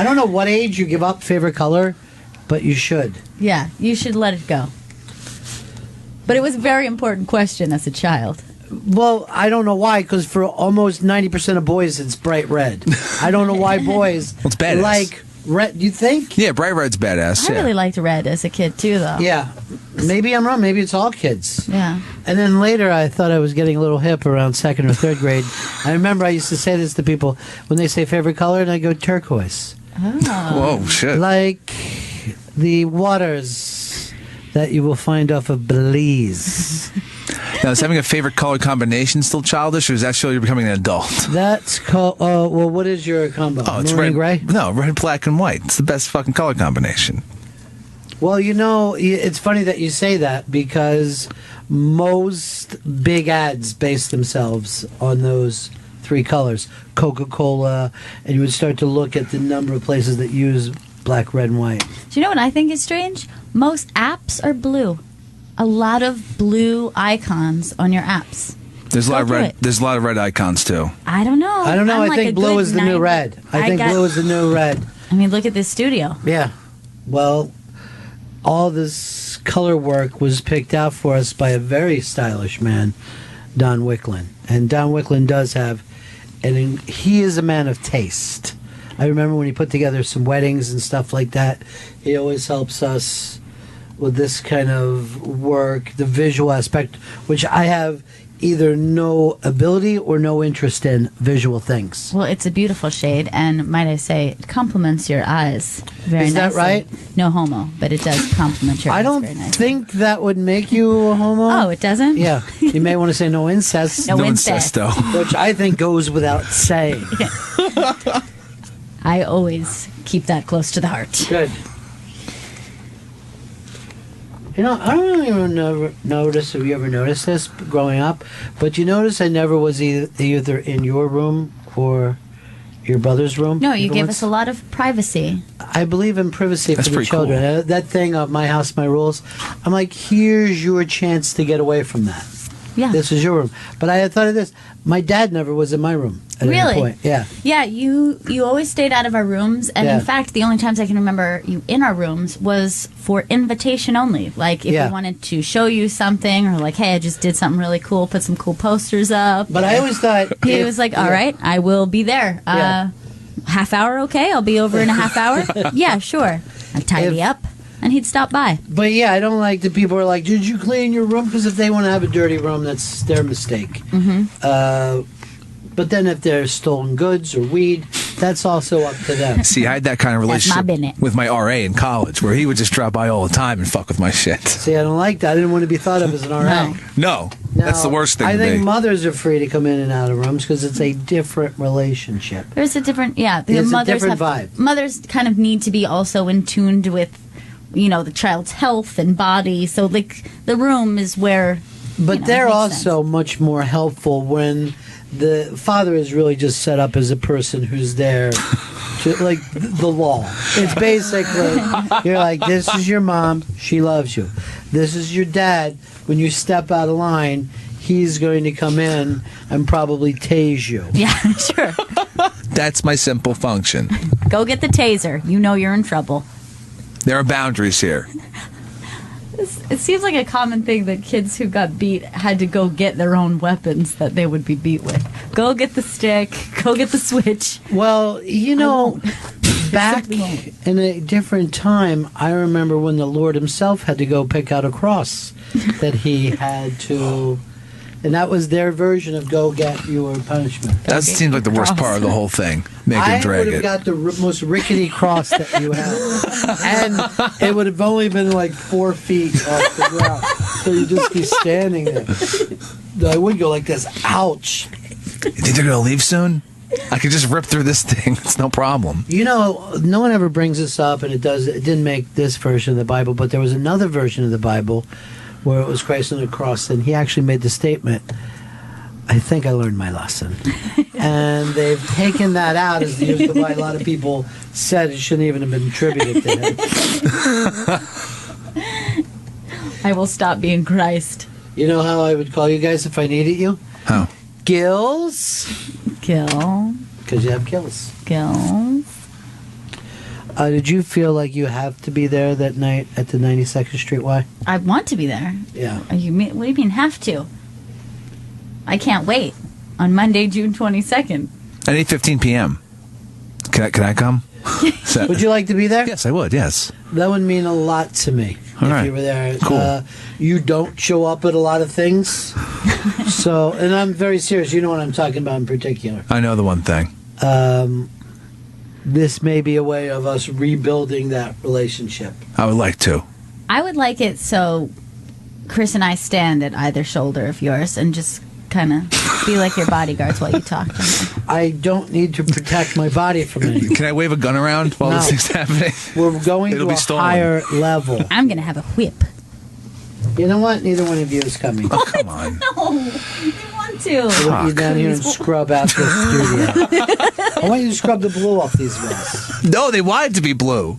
I don't know what age you give up favorite color, but you should. Yeah, you should let it go. But it was a very important question as a child. Well, I don't know why, because for almost 90% of boys, it's bright red. I don't know why boys it's badass. like red. You think? Yeah, bright red's badass. I really liked red as a kid, too, though. Yeah. Maybe I'm wrong. Maybe it's all kids. Yeah. And then later, I thought I was getting a little hip around second or third grade. I remember I used to say this to people when they say favorite color, and I go turquoise. Oh. Whoa, shit. Like the waters that you will find off of Belize. Now, is having a favorite color combination still childish, or is that still you're becoming an adult? That's called. Well, what is your combo? Oh, it's Maroon and red, gray. No, red, black, and white. It's the best fucking color combination. Well, it's funny that you say that because most big ads base themselves on those three colors. Coca-Cola, and you would start to look at the number of places that use black, red, and white. Do you know what I think is strange? Most apps are blue. A lot of blue icons on your apps. There's a lot of red. There's a lot of red icons too. I don't know. I think blue is the new red. I think blue is the new red. I mean, look at this studio. Yeah. Well, all this color work was picked out for us by a very stylish man, Don Wicklin. And Don Wicklin does have, and he is a man of taste. I remember when he put together some weddings and stuff like that, he always helps us with this kind of work, the visual aspect, which I have either no ability or no interest in visual things. Well, it's a beautiful shade, and might I say, it complements your eyes very nicely. Is that right? No homo, but it does complement your eyes I don't very nicely. think that would make you a homo. Oh, it doesn't? Yeah. You may want to say no incest. No incest. though. Which I think goes without saying. I always keep that close to the heart. Good. I don't even notice if you ever noticed this growing up, but you notice I never was either in your room or your brother's room. No, you gave us a lot of privacy. I believe in privacy That's for the pretty children. cool. That thing of my house, my rules. I'm like, here's your chance to get away from that. Yeah. This is your room. But I had thought of this. My dad never was in my room at Really? any point. Yeah. Yeah, you always stayed out of our rooms, and Yeah. in fact, the only times I can remember you in our rooms was for invitation only. Like if Yeah. we wanted to show you something, or like, hey, I just did something really cool, put some cool posters up. But I always thought... He was like, all right, I will be there. Yeah. Half hour, okay? I'll be over in a half hour? Yeah, sure. I'd tidy up, and he'd stop by. But yeah, I don't like the people who are like, did you clean your room? Because if they want to have a dirty room, that's their mistake. Mm-hmm. But then if there's stolen goods or weed, that's also up to them. See, I had that kind of That's my relationship business. with my RA in college, where he would just drop by all the time and fuck with my shit. See, I don't like that. I didn't want to be thought of as an RA. No, that's the worst thing I to think be. mothers are free to come in and out of rooms because it's a different relationship. There's a different, the It's a mothers different have, vibe. Mothers kind of need to be also in tuned with, the child's health and body. So, like, the room is where. But they're makes also much more helpful when the father is really just set up as a person who's there to, like, the law. It's basically, you're like, this is your mom, she loves you. This is your dad, when you step out of line, he's going to come in and probably tase you. Yeah, sure. That's my simple function. Go get the taser. You know you're in trouble. There are boundaries here. It seems like a common thing that kids who got beat had to go get their own weapons that they would be beat with. Go get the stick. Go get the switch. Well, back in a different time, I remember when the Lord himself had to go pick out a cross that he had to... And that was their version of go get your punishment. That seems like the worst part of the whole thing. Make him I drag would have it. got the most rickety cross that you have. And it would have only been like 4 feet off the ground. So you'd just be standing there. I would go like this. Ouch. You think they're going to leave soon? I could just rip through this thing. It's no problem. No one ever brings this up, and it didn't make this version of the Bible, but there was another version of the Bible where it was Christ on the cross, and he actually made the statement, I think I learned my lesson. And they've taken that out as the use of why a lot of people said it shouldn't even have been attributed to him. I will stop being Christ. You know how I would call you guys if I needed you? How? Gills. Gil. Because you have gills. Gil. Did you feel like you have to be there that night at the 92nd Street Y? I want to be there. Yeah. What do you mean have to? I can't wait. On Monday, June 22nd. At 8:15 p.m. Can I come? Is that- Would you like to be there? Yes, I would. Yes. That would mean a lot to me All if right. you were there. Cool. You don't show up at a lot of things. So, and I'm very serious. You know what I'm talking about in particular. I know the one thing. This may be a way of us rebuilding that relationship. I would like to. I would like it so Chris and I stand at either shoulder of yours and just kind of be like your bodyguards while you talk to me. I don't need to protect my body from anyone. Can I wave a gun around while No. this thing's happening? We're going It'll to be a stolen. higher level. I'm going to have a whip. You know what? Neither one of you is coming. Oh, come on. No, I want to. I want you down here and scrub out this studio. I want you to scrub the blue off these walls. No, they wanted to be blue.